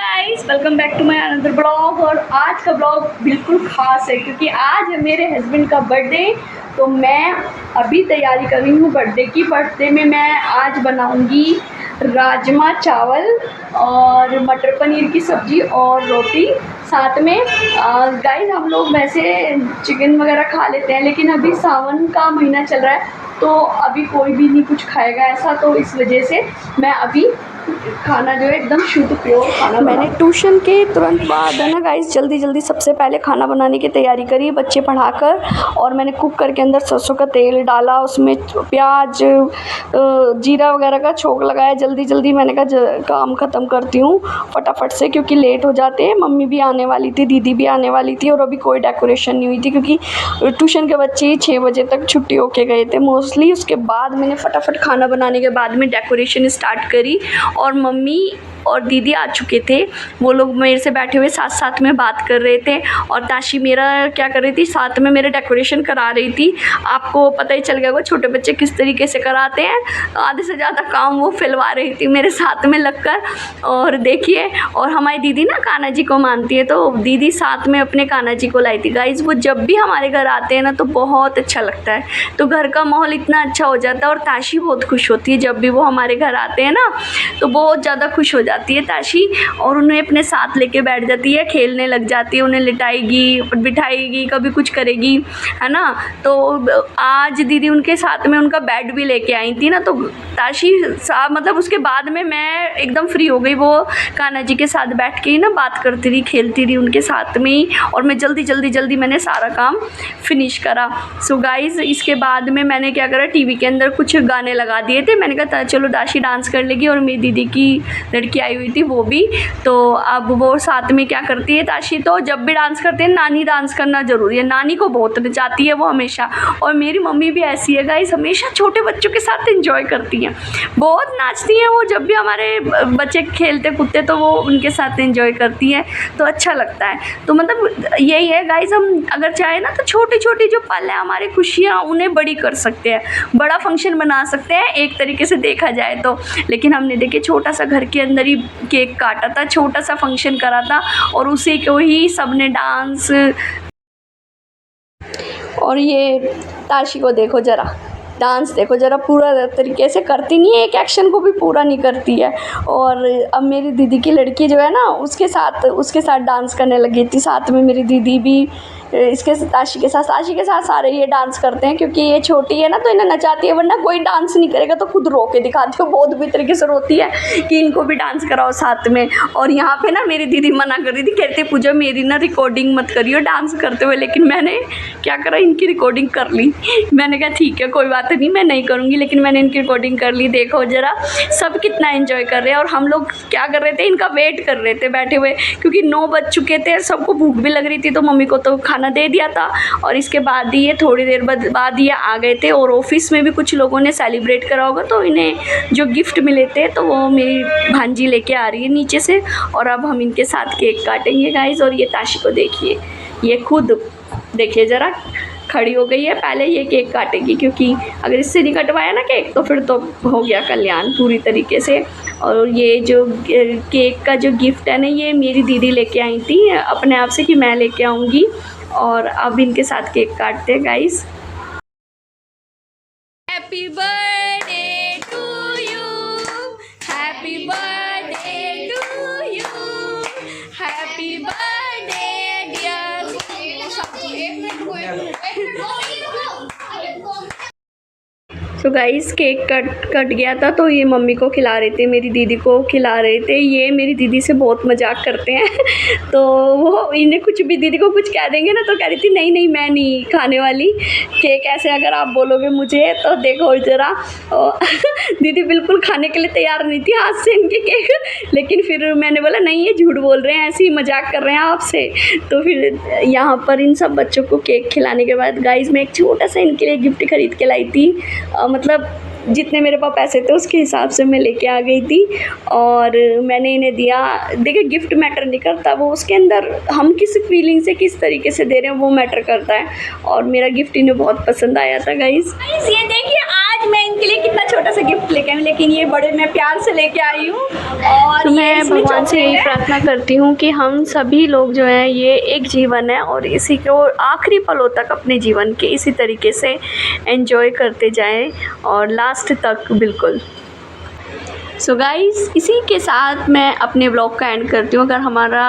Guys, welcome back to my another blog. और आज का ब्लॉग बिल्कुल ख़ास है क्योंकि आज है मेरे हस्बैंड का बर्थडे। तो मैं अभी तैयारी कर रही हूँ बर्थडे की। बर्थडे में मैं आज बनाऊँगी राजमा चावल और मटर पनीर की सब्ज़ी और रोटी साथ में। गाइस, हम लोग वैसे चिकन वगैरह खा लेते हैं, लेकिन अभी सावन का महीना चल रहा है तो अभी कोई भी नहीं कुछ खाएगा ऐसा। तो इस वजह से मैं अभी खाना जो है एकदम शुद्ध प्योर खाना। मैंने ट्यूशन के तुरंत बाद है ना गाइस, जल्दी जल्दी सबसे पहले खाना बनाने की तैयारी करी बच्चे पढ़ाकर। और मैंने कुकर के अंदर सरसों का तेल डाला, उसमें प्याज जीरा वगैरह का छोंक लगाया। जल्दी जल्दी मैंने कहा काम ख़त्म करती हूँ फटाफट से, क्योंकि लेट हो जाते हैं। मम्मी भी आने वाली थी, दीदी भी आने वाली थी, और अभी कोई डेकोरेशन नहीं हुई थी क्योंकि ट्यूशन के बच्चे ही 6 बजे तक छुट्टी होके गए थे मोस्टली। उसके बाद मैंने फटाफट खाना बनाने के बाद में डेकोरेशन स्टार्ट करी। और मम्मी और दीदी आ चुके थे, वो लोग मेरे से बैठे हुए साथ साथ में बात कर रहे थे। और ताशी मेरा क्या कर रही थी, साथ में मेरे डेकोरेशन करा रही थी। आपको पता ही चल गया होगा छोटे बच्चे किस तरीके से कराते हैं। आधे से ज़्यादा काम वो फैलवा रही थी मेरे साथ में लगकर। और देखिए, और हमारी दीदी ना कान्हा जी को मानती है, तो दीदी साथ में अपने कान्हा जी को लाई थी। गाइस, वो जब भी हमारे घर आते हैं ना तो बहुत अच्छा लगता है, तो घर का माहौल इतना अच्छा हो जाता है। और ताशी बहुत खुश होती है जब भी वो हमारे घर आते हैं ना, तो बहुत ज़्यादा खुश हो जाती है ताशी। और उन्हें अपने साथ लेके बैठ जाती है, खेलने लग जाती है, उन्हें लिटाएगी, बिठाएगी, कभी कुछ करेगी, है ना। तो आज दीदी उनके साथ में उनका बेड भी लेके आई थी ना, तो ताशी मतलब उसके बाद में मैं एकदम फ्री हो गई। वो कान्हा जी के साथ बैठ के ही ना बात करती रही, खेलती रही उनके साथ में ही। और मैं जल्दी मैंने सारा काम फिनिश करा। सो गाइज, इसके बाद में मैंने क्या करा, टीवी के अंदर कुछ गाने लगा दिए थे। मैंने कहा चलो ताशी डांस कर लेगी, और मेरी दीदी की लड़की आई हुई थी वो भी। तो अब वो साथ में क्या करती है ताशी, तो जब भी डांस करते हैं नानी डांस करना ज़रूरी है, नानी को बहुत नचाती है वो हमेशा। और मेरी मम्मी भी ऐसी है गाइस, हमेशा छोटे बच्चों के साथ एंजॉय करती हैं, बहुत नाचती हैं वो। जब भी हमारे बच्चे खेलते कूदते तो वो उनके साथ एंजॉय करती हैं, तो अच्छा लगता है। तो मतलब यही है गाइस, हम अगर चाहे ना तो छोटी छोटी जो पल है हमारी खुशियाँ, उन्हें बड़ी कर सकते हैं, बड़ा फंक्शन बना सकते हैं एक तरीके से देखा जाए तो। लेकिन हमने देखिए छोटा सा घर के अंदर ही केक काटा था, छोटा सा फंक्शन करा था, और उसी को ही सबने डांस। और ये ताशी को देखो ज़रा, डांस देखो ज़रा, पूरा तरीके से करती नहीं है, एक एक्शन को भी पूरा नहीं करती है। और अब मेरी दीदी की लड़की जो है ना, उसके साथ डांस करने लगी थी। साथ में मेरी दीदी भी इसके ताशी के साथ सारे ये डांस करते हैं, क्योंकि ये छोटी है ना तो इन्हें नचाती है, वरना कोई डांस नहीं करेगा तो खुद रो के दिखाती है, बहुत भी तरीके से रोती है कि इनको भी डांस कराओ साथ में। और यहाँ पे ना मेरी दीदी मना कर रही थी, कहती पूजा मेरी ना रिकॉर्डिंग मत करियो डांस करते हुए। लेकिन मैंने क्या करा, इनकी रिकॉर्डिंग कर ली। मैंने कहा ठीक है कोई बात नहीं, मैं नहीं करूँगी, लेकिन मैंने इनकी रिकॉर्डिंग कर ली। देखो ज़रा सब कितना एंजॉय कर रहे हैं। और हम लोग क्या कर रहे थे, इनका वेट कर रहे थे बैठे हुए, क्योंकि 9 बज चुके थे, सबको भूख भी लग रही थी। तो मम्मी को तो खाना दे दिया था, और इसके बाद ही ये थोड़ी देर बाद ये आ गए थे। और ऑफिस में भी कुछ लोगों ने सेलिब्रेट करा होगा, तो इन्हें जो गिफ्ट मिले थे तो वो मेरी भांजी लेके आ रही है नीचे से। और अब हम इनके साथ केक काटेंगे गाइस। और ये ताशी को देखिए, ये खुद देखिए ज़रा खड़ी हो गई है, पहले ये केक काटेगी, क्योंकि अगर इससे नहीं कटवाया ना केक तो फिर तो हो गया कल्याण पूरी तरीके से। और ये जो केक का जो गिफ्ट है ना, ये मेरी दीदी लेके आई थी अपने आप से कि मैं लेके आऊँगी। और अब इनके साथ केक काटते हैं guys. Happy birthday to you, happy birthday to you, happy birthday dear. तो गाइस, केक कट गया था, तो ये मम्मी को खिला रहे थे, मेरी दीदी को खिला रहे थे। ये मेरी दीदी से बहुत मजाक करते हैं तो वो इन्हें कुछ भी, दीदी को कुछ कह देंगे ना तो कह रही थी नहीं नहीं मैं नहीं खाने वाली केक, ऐसे अगर आप बोलोगे मुझे तो देखो ज़रा। दीदी बिल्कुल खाने के लिए तैयार नहीं थी हाथ से इनके केक, लेकिन फिर मैंने बोला नहीं ये झूठ बोल रहे हैं, ऐसे ही मजाक कर रहे हैं आपसे। तो फिर यहाँ पर इन सब बच्चों को केक खिलाने के बाद गाइस, मैं एक छोटा सा इनके लिए गिफ्ट खरीद के लाई थी। मतलब जितने मेरे पास पैसे थे उसके हिसाब से मैं लेके आ गई थी, और मैंने इन्हें दिया। देखिए गिफ्ट मैटर नहीं करता, वो उसके अंदर हम किस फीलिंग से किस तरीके से दे रहे हैं वो मैटर करता है। और मेरा गिफ्ट इन्हें बहुत पसंद आया था गाइस। ये देखिए आज आज मैं इनके लिए कितना छोटा सा गिफ्ट लेके आई हूँ, लेकिन ये बड़े मैं प्यार से लेके आई हूँ। और तो मैं इसमें भगवान से यही chocolate है। प्रार्थना करती हूँ कि हम सभी लोग जो हैं, ये एक जीवन है और इसी को आखिरी पलों तक अपने जीवन के इसी तरीके से एंजॉय करते जाएं और लास्ट तक बिल्कुल। सो गाइस, इसी के साथ मैं अपने ब्लॉग का एंड करती हूँ। अगर हमारा